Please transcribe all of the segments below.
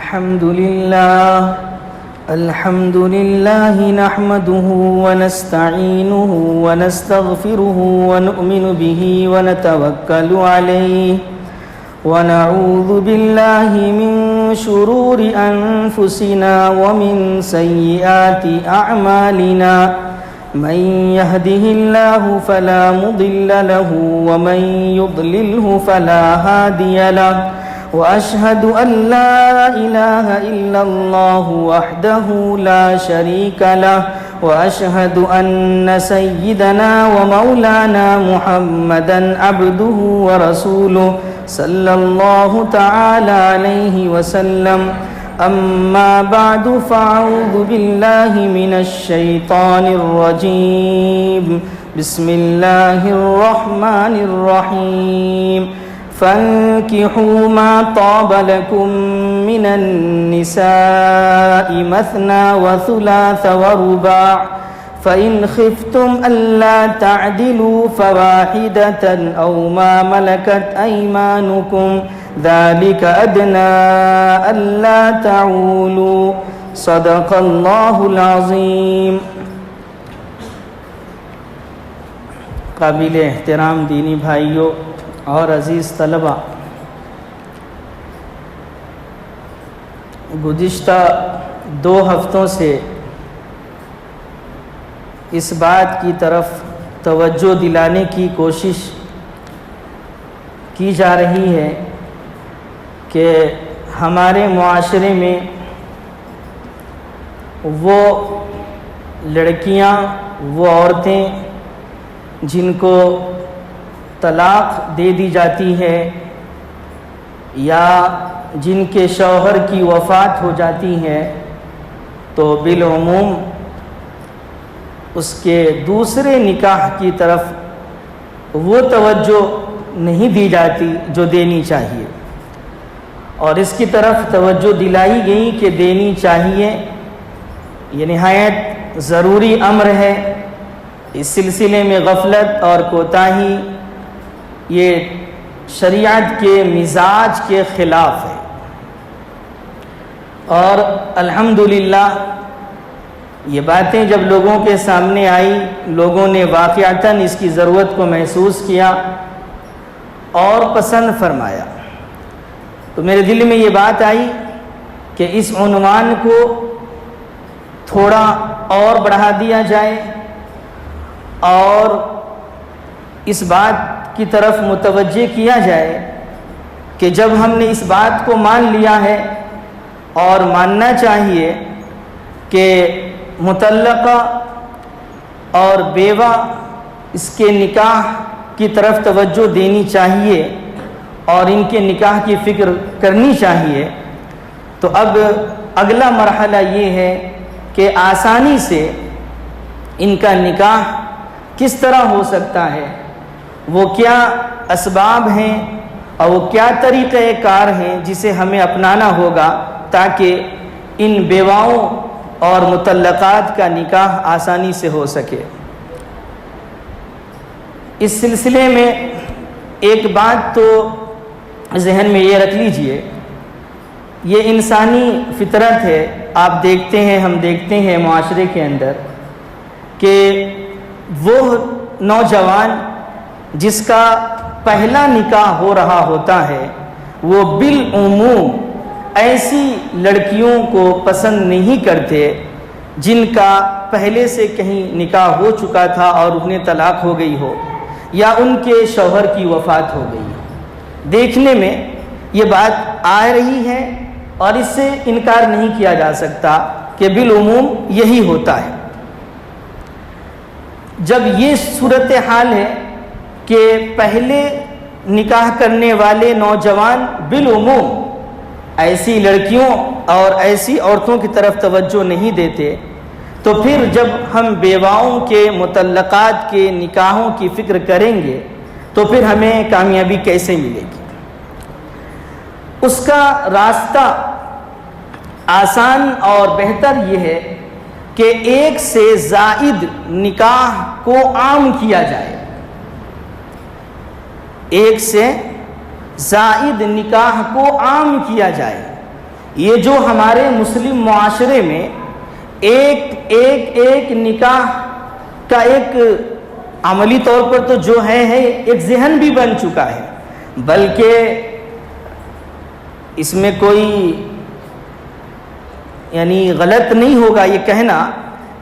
الحمد لله نحمده ونستعينه ونستغفره ونؤمن به ونتوكل عليه ونعوذ بالله من شرور أنفسنا ومن سيئات أعمالنا من يهده الله فلا مضل له ومن يضلله فلا هادي له وأشهد أن لا إله إلا الله وحده لا شريك له وأشهد أن سيدنا ومولانا محمدا عبده ورسوله صلى الله تعالى عليه وسلم أما بعد فأعوذ بالله من الشيطان الرجيم بسم الله الرحمن الرحيم فانكحوا ما طاب لكم من النساء مثنى وثلاث ورباع فإن خفتم ألا تعدلوا فواحدة أو ما ملكت أيمانكم ذلك أدنى ألا تعولوا صدق الله العظيم. قابل احترام دینی بھائیوں اور عزیز طلبہ، گزشتہ 2 ہفتوں سے اس بات کی طرف توجہ دلانے کی کوشش کی جا رہی ہے کہ ہمارے معاشرے میں وہ لڑکیاں، وہ عورتیں جن کو طلاق دے دی جاتی ہے یا جن کے شوہر کی وفات ہو جاتی ہے تو بالعموم اس کے دوسرے نکاح کی طرف وہ توجہ نہیں دی جاتی جو دینی چاہیے، اور اس کی طرف توجہ دلائی گئی کہ دینی چاہیے. یہ نہایت ضروری امر ہے. اس سلسلے میں غفلت اور کوتاہی یہ شریعت کے مزاج کے خلاف ہے، اور الحمدللہ یہ باتیں جب لوگوں کے سامنے آئی، لوگوں نے واقعتاً اس کی ضرورت کو محسوس کیا اور پسند فرمایا. تو میرے دل میں یہ بات آئی کہ اس عنوان کو تھوڑا اور بڑھا دیا جائے اور اس بات کی طرف متوجہ کیا جائے کہ جب ہم نے اس بات کو مان لیا ہے اور ماننا چاہیے کہ مطلقہ اور بیوہ اس کے نکاح کی طرف توجہ دینی چاہیے اور ان کے نکاح کی فکر کرنی چاہیے، تو اب اگلا مرحلہ یہ ہے کہ آسانی سے ان کا نکاح کس طرح ہو سکتا ہے، وہ کیا اسباب ہیں اور وہ کیا طریقہ کار ہیں جسے ہمیں اپنانا ہوگا تاکہ ان بیواؤں اور مطلقات کا نکاح آسانی سے ہو سکے. اس سلسلے میں ایک بات تو ذہن میں یہ رکھ لیجئے، یہ انسانی فطرت ہے. آپ دیکھتے ہیں، ہم دیکھتے ہیں معاشرے کے اندر کہ وہ نوجوان جس کا پہلا نکاح ہو رہا ہوتا ہے وہ بالعموم ایسی لڑکیوں کو پسند نہیں کرتے جن کا پہلے سے کہیں نکاح ہو چکا تھا اور انہیں طلاق ہو گئی ہو یا ان کے شوہر کی وفات ہو گئی ہو. دیکھنے میں یہ بات آ رہی ہے اور اس سے انکار نہیں کیا جا سکتا کہ بالعموم یہی ہوتا ہے. جب یہ صورتحال ہے کہ پہلے نکاح کرنے والے نوجوان بالعموم ایسی لڑکیوں اور ایسی عورتوں کی طرف توجہ نہیں دیتے، تو پھر جب ہم بیواؤں کے مطلقات کے نکاحوں کی فکر کریں گے تو پھر ہمیں کامیابی کیسے ملے گی؟ اس کا راستہ آسان اور بہتر یہ ہے کہ ایک سے زائد نکاح کو عام کیا جائے. ایک سے زائد نکاح کو عام کیا جائے. یہ جو ہمارے مسلم معاشرے میں ایک نکاح کا ایک عملی طور پر تو جو ہے ایک ذہن بھی بن چکا ہے، بلکہ اس میں کوئی غلط نہیں ہوگا یہ کہنا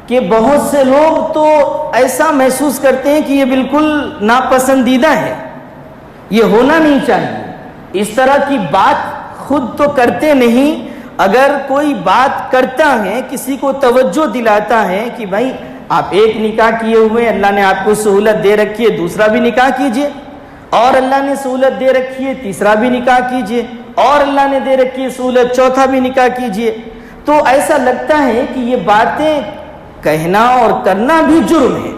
کہ بہت سے لوگ تو ایسا محسوس کرتے ہیں کہ یہ بالکل ناپسندیدہ ہے، یہ ہونا نہیں چاہیے۔ اس طرح کی بات خود تو کرتے نہیں، اگر کوئی بات کرتا ہے، کسی کو توجہ دلاتا ہے کہ بھائی آپ ایک نکاح کیے ہوئے ہیں، اللہ نے آپ کو سہولت دے رکھی ہے، دوسرا بھی نکاح کیجئے، اور اللہ نے سہولت دے رکھی ہے تیسرا بھی نکاح کیجئے، اور اللہ نے دے رکھی ہے سہولت چوتھا بھی نکاح کیجئے، تو ایسا لگتا ہے کہ یہ باتیں کہنا اور کرنا بھی جرم ہے۔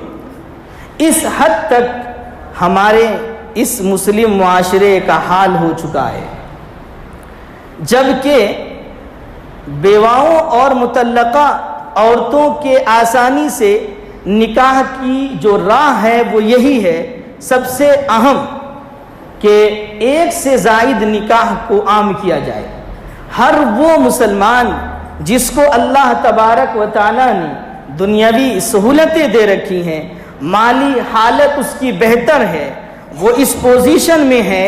اس حد تک ہمارے اس مسلم معاشرے کا حال ہو چکا ہے، جبکہ بیواؤں اور مطلقہ عورتوں کے آسانی سے نکاح کی جو راہ ہے وہ یہی ہے، سب سے اہم، کہ ایک سے زائد نکاح کو عام کیا جائے۔ ہر وہ مسلمان جس کو اللہ تبارک و تعالیٰ نے دنیاوی سہولتیں دے رکھی ہیں، مالی حالت اس کی بہتر ہے، وہ اس پوزیشن میں ہے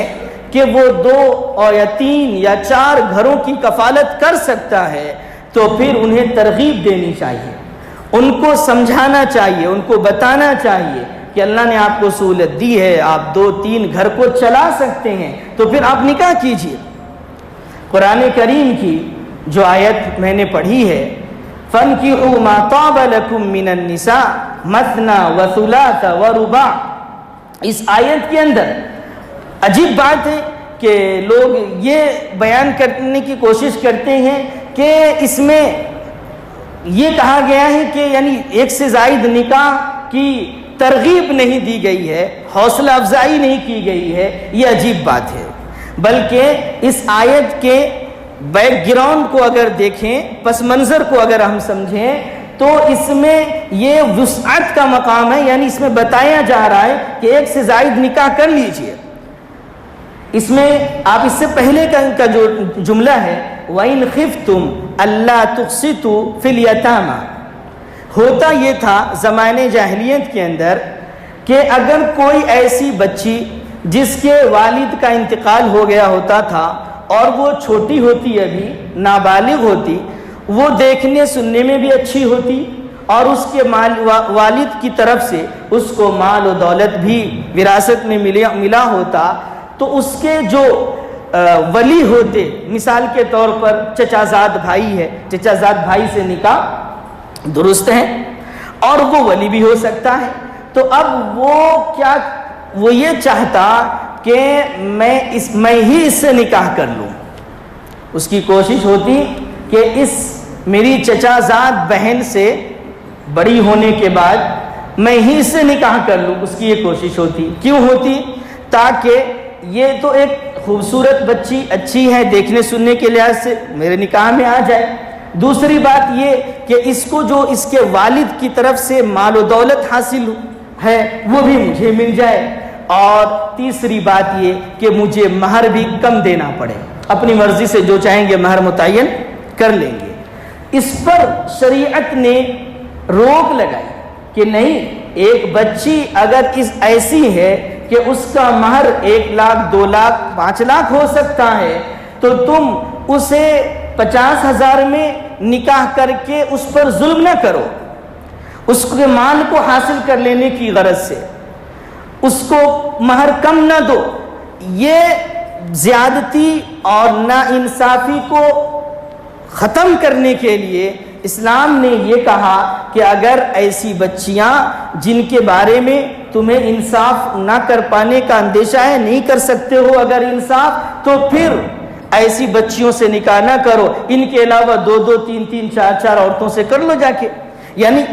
کہ وہ 2 اور 3 یا 4 گھروں کی کفالت کر سکتا ہے، تو پھر انہیں ترغیب دینی چاہیے، ان کو سمجھانا چاہیے، ان کو بتانا چاہیے کہ اللہ نے آپ کو سہولت دی ہے، آپ 2-3 گھر کو چلا سکتے ہیں، تو پھر آپ نکاح کیجئے۔ قرآن کریم کی جو آیت میں نے پڑھی ہے، فَانْكِحُوا مَا طَابَ لَكُم مِّنَ النِّسَاءِ مَثْنَىٰ وَثُلَاثَ وَرُبَاعَ، اس آیت کے اندر عجیب بات ہے کہ لوگ یہ بیان کرنے کی کوشش کرتے ہیں کہ اس میں یہ کہا گیا ہے کہ ایک سے زائد نکاح کی ترغیب نہیں دی گئی ہے، حوصلہ افزائی نہیں کی گئی ہے، یہ عجیب بات ہے۔ بلکہ اس آیت کے بیک گراؤنڈ کو اگر دیکھیں، پس منظر کو اگر ہم سمجھیں، تو اس میں یہ وسعت کا مقام ہے، اس میں بتایا جا رہا ہے کہ ایک سے زائد نکاح کر لیجئے۔ اس میں آپ اس سے پہلے کا جو جملہ ہے وَإِنْ خِفْتُمْ أَلَّا تُقْسِطُوا فِي الْيَتَامَى، ہوتا یہ تھا زمانے جاہلیت کے اندر کہ اگر کوئی ایسی بچی جس کے والد کا انتقال ہو گیا ہوتا تھا اور وہ چھوٹی ہوتی، ابھی نابالغ ہوتی، وہ دیکھنے سننے میں بھی اچھی ہوتی، اور اس کے والد کی طرف سے اس کو مال و دولت بھی وراثت میں ملا ہوتا، تو اس کے جو ولی ہوتے، مثال کے طور پر چچا زاد بھائی ہے، چچا زاد بھائی سے نکاح درست ہے اور وہ ولی بھی ہو سکتا ہے، تو اب وہ یہ چاہتا کہ میں ہی اس سے نکاح کر لوں، اس کی کوشش ہوتی کہ اس میری چچا زاد بہن سے بڑی ہونے کے بعد میں ہی اس سے نکاح کر لوں، اس کی یہ کوشش ہوتی۔ کیوں ہوتی؟ تاکہ یہ تو ایک خوبصورت بچی، اچھی ہے، دیکھنے سننے کے لحاظ سے میرے نکاح میں آ جائے۔ دوسری بات یہ کہ اس کو جو اس کے والد کی طرف سے مال و دولت حاصل ہے وہ بھی مجھے مل جائے، اور تیسری بات یہ کہ مجھے مہر بھی کم دینا پڑے، اپنی مرضی سے جو چاہیں گے مہر متعین کر لیں گے۔ اس پر شریعت نے روک لگائی کہ نہیں، ایک بچی اگر ایسی ہے کہ اس کا مہر 1 لاکھ 2 لاکھ 5 لاکھ ہو سکتا ہے، تو تم اسے 50,000 میں نکاح کر کے اس پر ظلم نہ کرو، اس کے مال کو حاصل کر لینے کی غرض سے اس کو مہر کم نہ دو۔ یہ زیادتی اور ناانصافی کو ختم کرنے کے لیے اسلام نے یہ کہا کہ اگر ایسی بچیاں جن کے بارے میں تمہیں انصاف نہ کر پانے کا اندیشہ ہے، نہیں کر سکتے ہو اگر انصاف، تو پھر ایسی بچیوں سے نکاح نہ کرو، ان کے علاوہ 2 3 4 عورتوں سے کر لو جا کے۔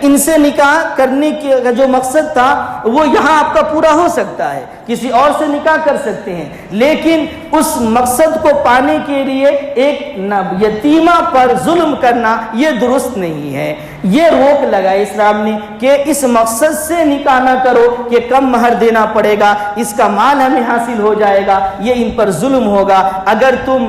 ان سے نکاح کرنے کا جو مقصد تھا وہ یہاں آپ کا پورا ہو سکتا ہے، کسی اور سے نکاح کر سکتے ہیں، لیکن اس مقصد کو پانے کے لیے ایک یتیمہ پر ظلم کرنا یہ درست نہیں ہے۔ یہ روک لگائی اسلام نے کہ اس مقصد سے نکاح نہ کرو کہ کم مہر دینا پڑے گا، اس کا مال ہمیں حاصل ہو جائے گا، یہ ان پر ظلم ہوگا۔ اگر تم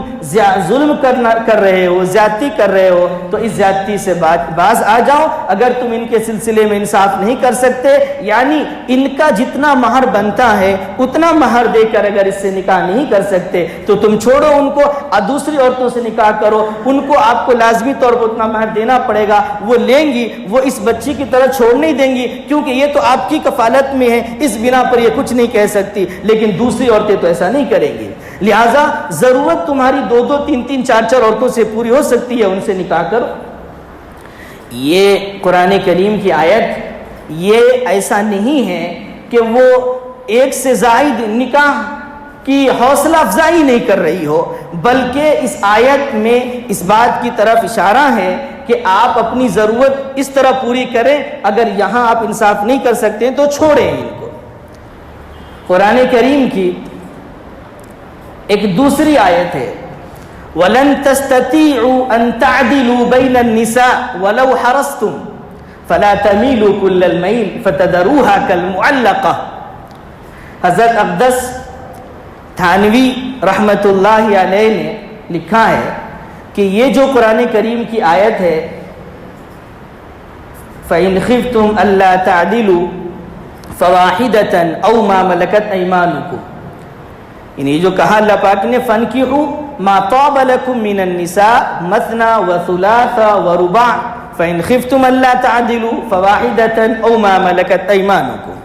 ظلم کر رہے ہو، زیادتی کر رہے ہو، تو اس زیادتی سے باز آ جاؤ۔ اگر تم ان کے سلسلے میں انصاف نہیں کر سکتے، یعنی ان کا جتنا مہر بنتا ہے اتنا مہر دے کر اگر اس سے نکاح نہیں کر سکتے تو تم چھوڑو ان کو، دوسری عورتوں سے نکاح کرو۔ ان کو آپ کو لازمی طور پر اتنا مہر دینا پڑے گا، وہ لیں گی، وہ اس بچی کی طرح چھوڑ نہیں دیں گی، کیونکہ یہ تو آپ کی کفالت میں ہے، اس بنا پر یہ کچھ نہیں کہہ سکتی، لیکن دوسری عورتیں تو ایسا نہیں کریں گی۔ لہٰذا ضرورت تمہاری 2 3 3 4 4 عورتوں سے پوری ہو سکتی ہے، ان سے نکاح کرو۔ یہ قرآن کریم کی آیت یہ ایسا نہیں ہے کہ وہ ایک سے زائد نکاح کی حوصلہ افزائی نہیں کر رہی ہو، بلکہ اس آیت میں اس بات کی طرف اشارہ ہے کہ آپ اپنی ضرورت اس طرح پوری کریں، اگر یہاں آپ انصاف نہیں کر سکتے تو چھوڑیں ان کو۔ قرآن کریم کی ایک دوسری آیت ہے وَلَن تَسْتَطِيعُوا أَن تَعْدِلُوا بَيْنَ النِّسَاءِ وَلَوْ حَرَصْتُمْ فَلَا تَمِيلُوا كُلَّ الْمَيْلِ فَتَذَرُوهَا كَالْمُعَلَّقَةِ۔ حضرت اقدس تھانوی رحمت اللہ علیہ نے لکھا ہے کہ یہ جو قرآن کریم کی آیت ہے فَإِنْ خِفْتُمْ أَلَّا تَعْدِلُوا فَوَاحِدَةً أَوْ مَا مَلَكَتْ أَيْمَانُكُمْ، یعنی جو کہا اللہ پاک نے فَانْكِحُوا مَا طَابَ لَكُم مِّنَ النِّسَاءِ مَثْنَىٰ وَثُلَاثَ وَرُبَاعَ فَإِنْ خِفْتُمْ أَلَّا تَعْدِلُوا فَوَاحِدَةً أَوْ مَا مَلَكَتْ أَيْمَانُكُمْ۔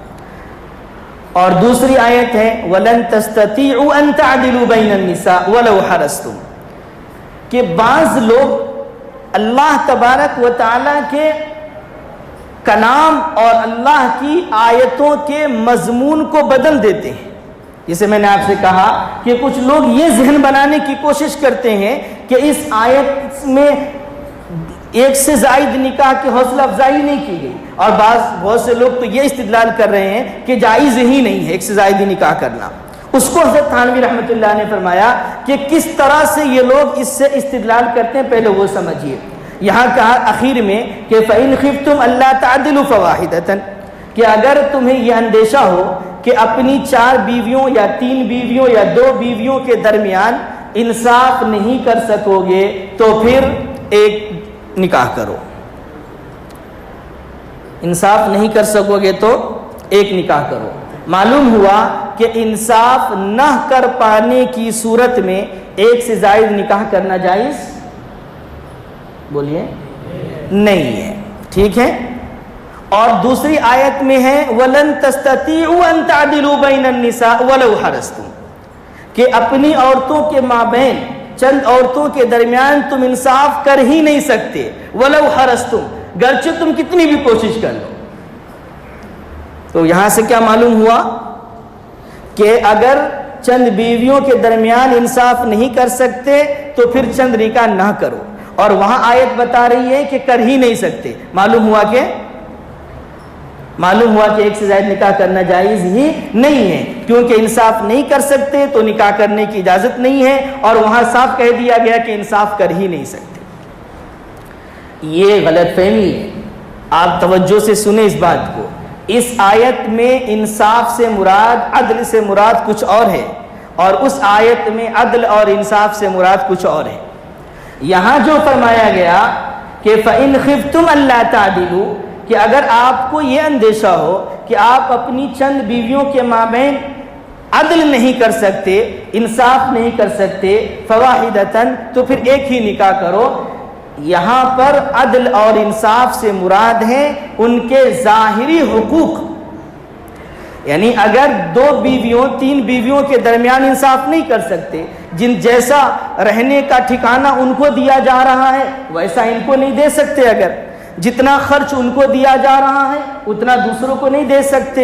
اور دوسری آیت ہے وَلَن تَسْتَطِيعُوا أَن تَعْدِلُوا بَيْنَ النِّسَاءِ وَلَوْ حَرَصْتُمْ، کہ بعض لوگ اللہ تبارک و تعالیٰ کے کلام اور اللہ کی آیتوں کے مضمون کو بدل دیتے ہیں۔ جسے میں نے آپ سے کہا کہ کچھ لوگ یہ ذہن بنانے کی کوشش کرتے ہیں کہ اس آیت میں ایک سے زائد نکاح کی حوصلہ افزائی نہیں کی گئی، اور بہت سے لوگ تو یہ استدلال کر رہے ہیں کہ جائز ہی نہیں ہے ایک سے زائد نکاح کرنا۔ اس کو حضرت تھانوی رحمۃ اللہ نے فرمایا کہ کس طرح سے یہ لوگ اس سے استدلال کرتے ہیں، پہلے وہ سمجھیے۔ یہاں کہا آخر میں کہ فَإِنْ خِفْتُمْ أَلَّا تَعْدِلُوا فَوَاحِدَةً، کہ اگر تمہیں یہ اندیشہ ہو کہ اپنی 4 بیویوں یا 3 بیویوں یا 2 بیویوں کے درمیان انصاف نہیں کر سکو گے تو پھر ایک نکاح کرو۔ انصاف نہیں کر سکو گے تو ایک نکاح کرو۔ معلوم ہوا کہ انصاف نہ کر پانے کی صورت میں ایک سے زائد نکاح کرنا جائز بولیے نہیں ہے، ٹھیک ہے۔ اور دوسری آیت میں ہے وَلَن تَسْتَطِيعُوا أَن تَعْدِلُوا بَيْنَ النِّسَاءِ وَلَوْ حَرَصْتُمْ، کہ اپنی عورتوں کے مابین چند عورتوں کے درمیان تم انصاف کر ہی نہیں سکتے، وَلَوْ حَرَصْتُمْ، گرچہ تم کتنی بھی کوشش کر لو۔ تو یہاں سے کیا معلوم ہوا کہ اگر چند بیویوں کے درمیان انصاف نہیں کر سکتے تو پھر چند نکاح نہ کرو، اور وہاں آیت بتا رہی ہے کہ کر ہی نہیں سکتے۔ معلوم ہوا کہ ایک سے زائد نکاح کرنا جائز ہی نہیں ہے، کیونکہ انصاف نہیں کر سکتے تو نکاح کرنے کی اجازت نہیں ہے، اور وہاں صاف کہہ دیا گیا کہ انصاف کر ہی نہیں سکتے۔ یہ غلط فہمی ہے، آپ توجہ سے سنیں اس بات کو۔ اس آیت میں انصاف سے مراد، عدل سے مراد کچھ اور ہے، اور اس آیت میں عدل اور انصاف سے مراد کچھ اور ہے۔ یہاں جو فرمایا گیا کہ فَإِنْ خِفْتُمْ أَلَّا تَعْدِلُوا، کہ اگر آپ کو یہ اندیشہ ہو کہ آپ اپنی چند بیویوں کے مابین عدل نہیں کر سکتے، انصاف نہیں کر سکتے، فواحدتاً، تو پھر ایک ہی نکاح کرو۔ یہاں پر عدل اور انصاف سے مراد ہیں ان کے ظاہری حقوق، یعنی اگر 2 بیویوں 3 بیویوں کے درمیان انصاف نہیں کر سکتے، جن جیسا رہنے کا ٹھکانہ ان کو دیا جا رہا ہے ویسا ان کو نہیں دے سکتے، اگر جتنا خرچ ان کو دیا جا رہا ہے اتنا دوسروں کو نہیں دے سکتے،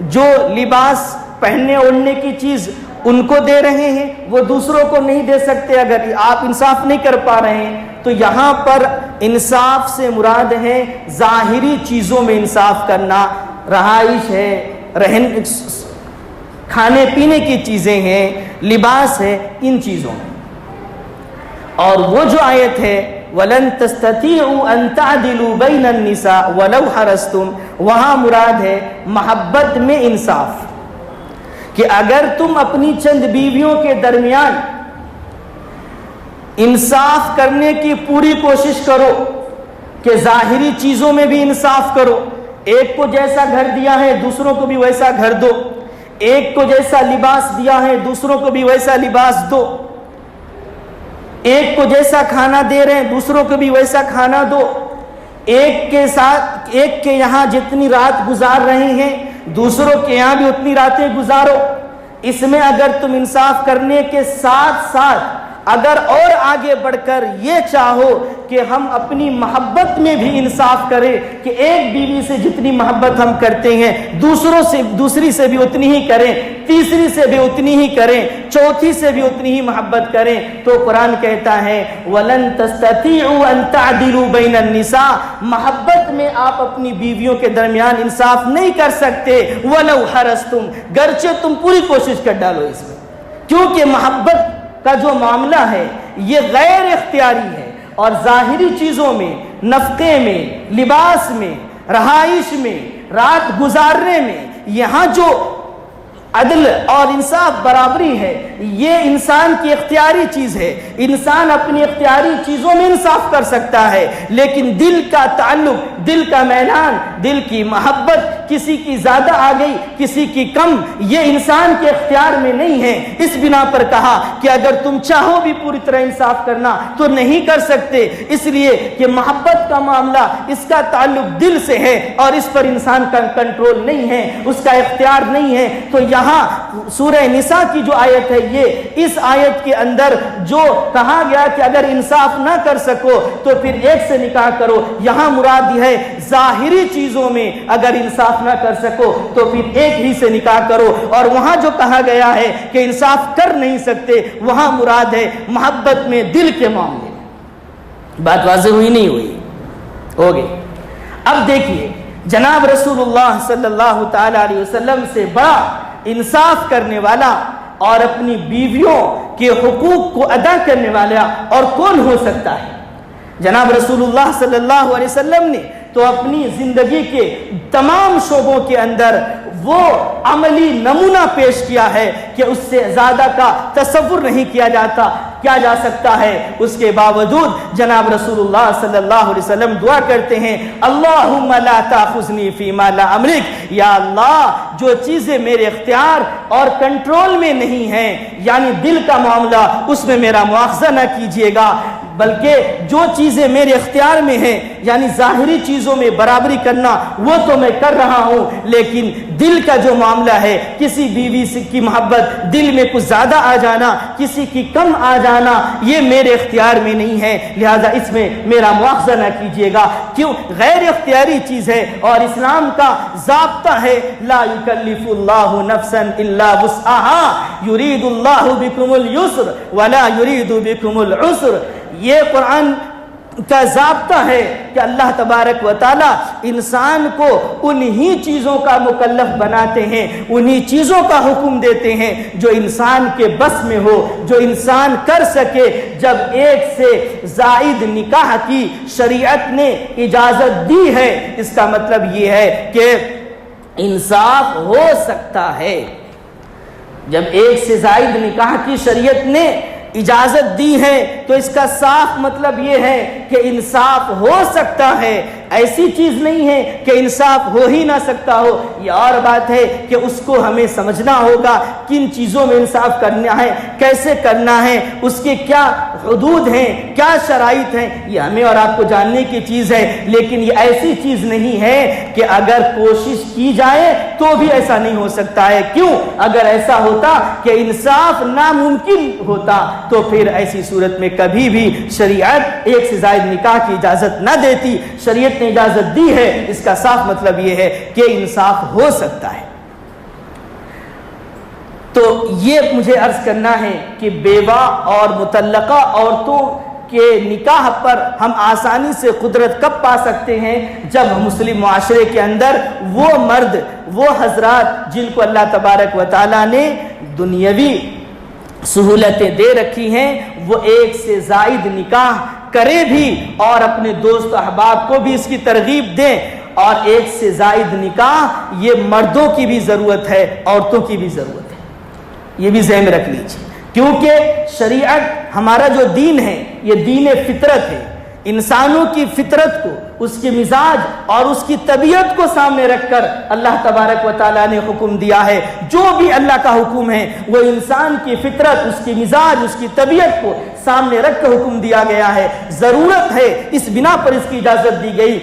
جو لباس پہننے اوڑھنے کی چیز ان کو دے رہے ہیں وہ دوسروں کو نہیں دے سکتے، اگر آپ انصاف نہیں کر پا رہے ہیں۔ تو یہاں پر انصاف سے مراد ہے ظاہری چیزوں میں انصاف کرنا، رہائش ہے، کھانے پینے کی چیزیں ہیں، لباس ہے ان چیزوں میں. اور وہ جو آیت ہے وَلَن تَسْتَطِيعُوا أَن تَعْدِلُوا بَيْنَ النِّسَاءِ وَلَوْ حَرَصْتُمْ، وہاں مراد ہے محبت میں انصاف، کہ اگر تم اپنی چند بیویوں کے درمیان انصاف کرنے کی پوری کوشش کرو کہ ظاہری چیزوں میں بھی انصاف کرو، ایک کو جیسا گھر دیا ہے دوسروں کو بھی ویسا گھر دو، ایک کو جیسا لباس دیا ہے دوسروں کو بھی ویسا لباس دو، ایک کو جیسا کھانا دے رہے ہیں دوسروں کو بھی ویسا کھانا دو، ایک کے یہاں جتنی رات گزار رہے ہیں دوسروں کے یہاں بھی اتنی راتیں گزارو. اس میں اگر تم انصاف کرنے کے ساتھ ساتھ اگر اور آگے بڑھ کر یہ چاہو کہ ہم اپنی محبت میں بھی انصاف کریں کہ ایک بیوی سے جتنی محبت ہم کرتے ہیں دوسری سے بھی اتنی ہی کریں، تیسری سے بھی اتنی ہی کریں، چوتھی سے بھی اتنی ہی محبت کریں، تو قرآن کہتا ہے وَلَن تَسْتَطِيعُوا أَن تَعْدِلُوا بَيْنَ النِّسَاءِ، محبت میں آپ اپنی بیویوں کے درمیان انصاف نہیں کر سکتے وَلَوْ حَرَصْتُمْ، گرچہ تم پوری کوشش کر ڈالو اس میں، کیونکہ محبت کا جو معاملہ ہے یہ غیر اختیاری ہے، اور ظاہری چیزوں میں، نفقے میں، لباس میں، رہائش میں، رات گزارنے میں، یہاں جو عدل اور انصاف برابری ہے یہ انسان کی اختیاری چیز ہے. انسان اپنی اختیاری چیزوں میں انصاف کر سکتا ہے، لیکن دل کا تعلق، دل کا میلان، دل کی محبت کسی کی زیادہ آ گئی کسی کی کم، یہ انسان کے اختیار میں نہیں ہے. اس بنا پر کہا کہ اگر تم چاہو بھی پوری طرح انصاف کرنا تو نہیں کر سکتے، اس لیے کہ محبت کا معاملہ اس کا تعلق دل سے ہے اور اس پر انسان کا کنٹرول نہیں ہے، اس کا اختیار نہیں ہے. تو یہاں سورہ نساء کی جو آیت ہے یہ اس آیت کے اندر جو کہا گیا کہ اگر انصاف نہ کر سکو تو پھر ایک سے نکاح کرو، یہاں مراد یہ ہے ظاہری چیزوں میں اگر انصاف نہ کر سکو تو پھر ایک ہی سے نکاح کرو. اور وہاں جو کہا گیا ہے کہ انصاف کر نہیں سکتے وہاں مراد ہے محبت میں دل کے معاملے میں. بات واضح ہوئی نہیں ہوئی؟ ہو گئی. اب دیکھیے جناب رسول اللہ صلی اللہ تعالی علیہ وسلم سے بڑا انصاف کرنے والا اور اپنی بیویوں کے حقوق کو ادا کرنے والا اور کون ہو سکتا ہے؟ جناب رسول اللہ صلی اللہ علیہ وسلم نے تو اپنی زندگی کے تمام شعبوں کے اندر وہ عملی نمونہ پیش کیا ہے کہ اس سے زیادہ کا تصور نہیں کیا جا سکتا ہے. اس کے باوجود جناب رسول اللہ صلی اللہ علیہ وسلم دعا کرتے ہیں اللہم لا تاخذنی فیما لا املک، یا اللہ جو چیزیں میرے اختیار اور کنٹرول میں نہیں ہیں یعنی دل کا معاملہ اس میں میرا مواخذہ نہ کیجیے گا، بلکہ جو چیزیں میرے اختیار میں ہیں یعنی ظاہری چیزوں میں برابری کرنا وہ تو میں کر رہا ہوں، لیکن دل کا جو معاملہ ہے کسی بیوی سے کی محبت دل میں کچھ زیادہ آ جانا کسی کی کم آ جانا یہ میرے اختیار میں نہیں ہے، لہذا اس میں میرا مواخذہ نہ کیجیے گا. کیوں؟ غیر اختیاری چیز ہے اور اسلام کا ضابطہ ہے لا یکلف اللہ نفسا الا وسعها یرید اللہ بکم اليسر ولا یرید بکم العسر. یہ قرآن کا ضابطہ ہے کہ اللہ تبارک و تعالی انسان کو انہی چیزوں کا مکلف بناتے ہیں، انہی چیزوں کا حکم دیتے ہیں جو انسان کے بس میں ہو، جو انسان کر سکے. جب ایک سے زائد نکاح کی شریعت نے اجازت دی ہے اس کا مطلب یہ ہے کہ انصاف ہو سکتا ہے. جب ایک سے زائد نکاح کی شریعت نے اجازت دی ہے تو اس کا صاف مطلب یہ ہے کہ انصاف ہو سکتا ہے. ایسی چیز نہیں ہے کہ انصاف ہو ہی نہ سکتا ہو. یہ اور بات ہے کہ اس کو ہمیں سمجھنا ہوگا کن چیزوں میں انصاف کرنا ہے، کیسے کرنا ہے، اس کے کیا حدود ہیں، کیا شرائط ہیں، یہ ہمیں اور آپ کو جاننے کی چیز ہے. لیکن یہ ایسی چیز نہیں ہے کہ اگر کوشش کی جائے تو بھی ایسا نہیں ہو سکتا ہے. کیوں؟ اگر ایسا ہوتا کہ انصاف ناممکن ہوتا تو پھر ایسی صورت میں کبھی بھی شریعت ایک سے زائد نکاح کی اجازت نہ دیتی. شریعت نے اجازت دی ہے، اس کا صاف مطلب یہ ہے کہ انصاف ہو سکتا ہے. تو یہ مجھے عرض کرنا ہے کہ بیوہ اور مطلقہ عورتوں کے نکاح پر ہم آسانی سے قدرت کب پا سکتے ہیں؟ جب مسلم معاشرے کے اندر وہ مرد، وہ حضرات جن کو اللہ تبارک و تعالیٰ نے دنیاوی سہولتیں دے رکھی ہیں، وہ ایک سے زائد نکاح کرے بھی اور اپنے دوست و احباب کو بھی اس کی ترغیب دیں۔ اور ایک سے زائد نکاح یہ مردوں کی بھی ضرورت ہے، عورتوں کی بھی ضرورت ہے، یہ بھی ذہن میں رکھ لیجیے، کیونکہ شریعت ہمارا جو دین ہے یہ دین فطرت ہے۔ انسانوں کی فطرت کو، اس کے مزاج اور اس کی طبیعت کو سامنے رکھ کر اللہ تبارک و تعالیٰ نے حکم دیا ہے۔ جو بھی اللہ کا حکم ہے وہ انسان کی فطرت، اس کی مزاج، اس کی طبیعت کو سامنے رکھ کر حکم دیا گیا ہے۔ ضرورت ہے اس بنا پر اس کی اجازت دی گئی،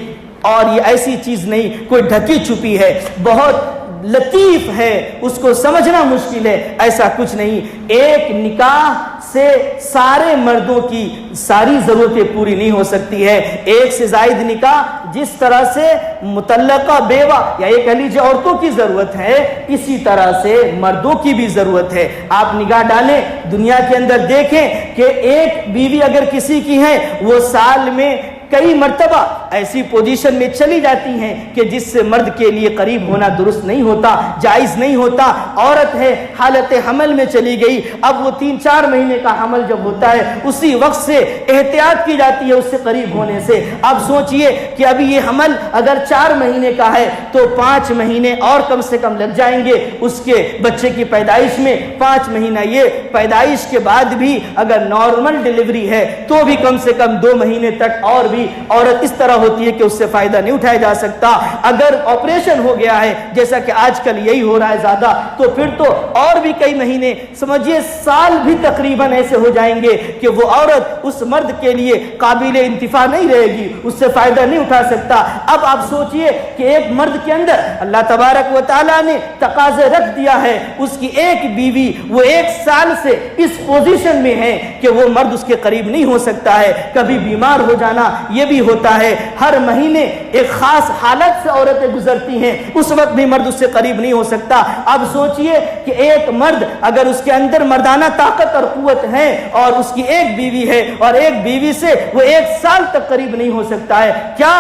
اور یہ ایسی چیز نہیں کوئی ڈھکی چھپی ہے، بہت لطیف ہے، اس کو سمجھنا مشکل ہے، ایسا کچھ نہیں۔ ایک نکاح سے سارے مردوں کی ساری ضرورتیں پوری نہیں ہو سکتی ہے۔ ایک سے زائد نکاح جس طرح سے مطلقہ بیوہ یا یہ کہہ لیجیے عورتوں کی ضرورت ہے، اسی طرح سے مردوں کی بھی ضرورت ہے۔ آپ نگاہ ڈالیں دنیا کے اندر، دیکھیں کہ ایک بیوی اگر کسی کی ہے وہ سال میں کئی مرتبہ ایسی پوزیشن میں چلی جاتی ہیں کہ جس سے مرد کے لیے قریب ہونا درست نہیں ہوتا، جائز نہیں ہوتا۔ عورت ہے حالت حمل میں چلی گئی، اب وہ 3-4 مہینے کا حمل جب ہوتا ہے اسی وقت سے احتیاط کی جاتی ہے اس سے قریب ہونے سے۔ اب سوچئے کہ ابھی یہ حمل اگر 4 مہینے کا ہے تو 5 مہینے اور کم سے کم لگ جائیں گے اس کے بچے کی پیدائش میں۔ 5 مہینہ یہ پیدائش کے بعد بھی اگر نارمل ڈیلیوری ہے تو بھی کم سے کم 2 مہینے تک اور بھی عورت اس طرح ہوتی ہے کہ اس سے فائدہ نہیں اٹھایا جا سکتا۔ اگر آپریشن ہو گیا ہے جیسا کہ آج کل یہی ہو رہا ہے زیادہ، تو پھر تو اور بھی کئی مہینے، سمجھیے سال بھی تقریباً ایسے ہو جائیں گے کہ وہ عورت اس مرد کے لیے قابل انتفاع نہیں رہے گی، اس سے فائدہ نہیں اٹھا سکتا۔ اب آپ سوچئے کہ ایک مرد کے اندر اللہ تبارک و تعالیٰ نے تقاضے رکھ دیا ہے، اس کی ایک بیوی وہ 1 سال سے اس پوزیشن میں ہے کہ وہ مرد اس کے قریب نہیں ہو سکتا ہے۔ کبھی بیمار ہو جانا یہ بھی ہوتا ہے، ہر مہینے ایک خاص حالت سے عورتیں گزرتی ہیں، اس وقت بھی مرد اس سے قریب نہیں ہو سکتا۔ اب سوچئے کہ ایک مرد اگر اس کے اندر مردانہ طاقت اور قوت ہے اور اس کی ایک بیوی ہے اور ایک بیوی سے وہ 1 سال تک قریب نہیں ہو سکتا ہے، کیا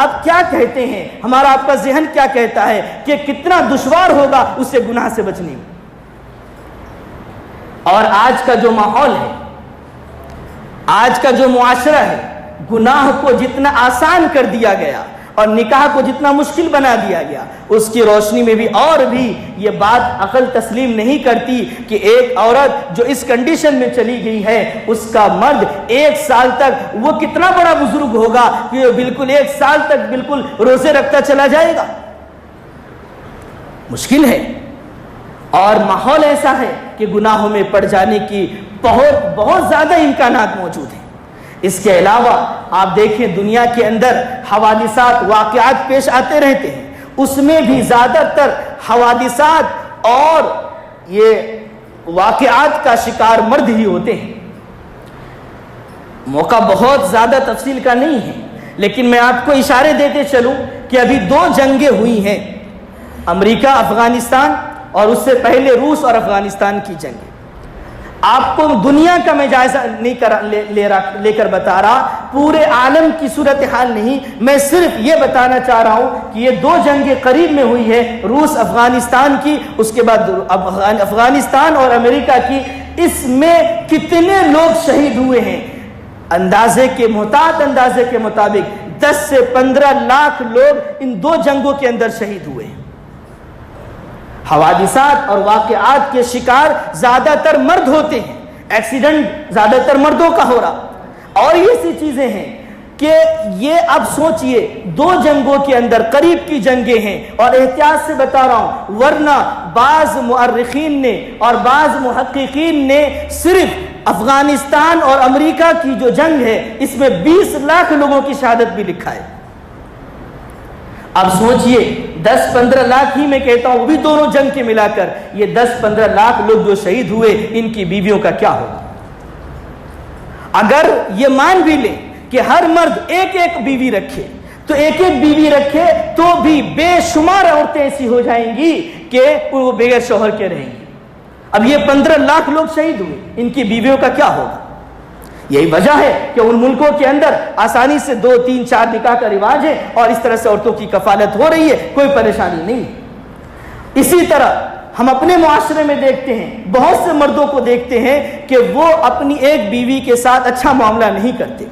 آپ کیا کہتے ہیں، ہمارا آپ کا ذہن کیا کہتا ہے کہ کتنا دشوار ہوگا اس سے گناہ سے بچنے میں؟ اور آج کا جو ماحول ہے، آج کا جو معاشرہ ہے، گناہ کو جتنا آسان کر دیا گیا اور نکاح کو جتنا مشکل بنا دیا گیا، اس کی روشنی میں بھی اور بھی یہ بات عقل تسلیم نہیں کرتی کہ ایک عورت جو اس کنڈیشن میں چلی گئی ہے اس کا مرد 1 سال تک وہ کتنا بڑا بزرگ ہوگا کہ بالکل 1 سال تک بالکل روزے رکھتا چلا جائے گا؟ مشکل ہے، اور ماحول ایسا ہے کہ گناہوں میں پڑ جانے کی بہت زیادہ امکانات موجود ہیں۔ اس کے علاوہ آپ دیکھیں دنیا کے اندر حوادثات، واقعات پیش آتے رہتے ہیں، اس میں بھی زیادہ تر حوادثات اور یہ واقعات کا شکار مرد ہی ہوتے ہیں۔ موقع بہت زیادہ تفصیل کا نہیں ہے، لیکن میں آپ کو اشارے دیتے چلوں کہ ابھی 2 جنگیں ہوئی ہیں، امریکہ افغانستان اور اس سے پہلے روس اور افغانستان کی جنگ۔ آپ کو دنیا کا میں جائزہ نہیں لے کر بتا رہا، پورے عالم کی صورتحال نہیں، میں صرف یہ بتانا چاہ رہا ہوں کہ یہ 2 جنگیں قریب میں ہوئی ہے، روس افغانستان کی، اس کے بعد افغانستان اور امریکہ کی۔ اس میں کتنے لوگ شہید ہوئے ہیں؟ اندازے کے مطابق 10 سے 15 لاکھ لوگ ان 2 جنگوں کے اندر شہید ہوئے ہیں۔ حوادثات اور واقعات کے شکار زیادہ تر مرد ہوتے ہیں، ایکسیڈنٹ زیادہ تر مردوں کا ہو رہا، اور یہ سی چیزیں ہیں کہ یہ اب سوچئے 2 جنگوں کے اندر قریب کی جنگیں ہیں، اور احتیاط سے بتا رہا ہوں ورنہ بعض مؤرخین نے اور بعض محققین نے صرف افغانستان اور امریکہ کی جو جنگ ہے اس میں 20 لاکھ لوگوں کی شہادت بھی لکھا ہے۔ اب سوچئے 10-15 لاکھ ہی میں کہتا ہوں، وہ بھی دونوں جنگ کے ملا کر، یہ 10-15 لاکھ لوگ جو شہید ہوئے ان کی بیویوں کا کیا ہوگا؟ اگر یہ مان بھی لیں کہ ہر مرد ایک بیوی رکھے تو ایک بیوی رکھے تو بھی بے شمار عورتیں ایسی ہو جائیں گی کہ وہ بغیر شوہر کے رہیں گی۔ اب یہ 15 لاکھ لوگ شہید ہوئے، ان کی بیویوں کا کیا ہوگا؟ یہی وجہ ہے کہ ان ملکوں کے اندر آسانی سے 2-3-4 نکاح کا رواج ہے اور اس طرح سے عورتوں کی کفالت ہو رہی ہے، کوئی پریشانی نہیں۔ اسی طرح ہم اپنے معاشرے میں دیکھتے ہیں، بہت سے مردوں کو دیکھتے ہیں کہ وہ اپنی ایک بیوی کے ساتھ اچھا معاملہ نہیں کرتے،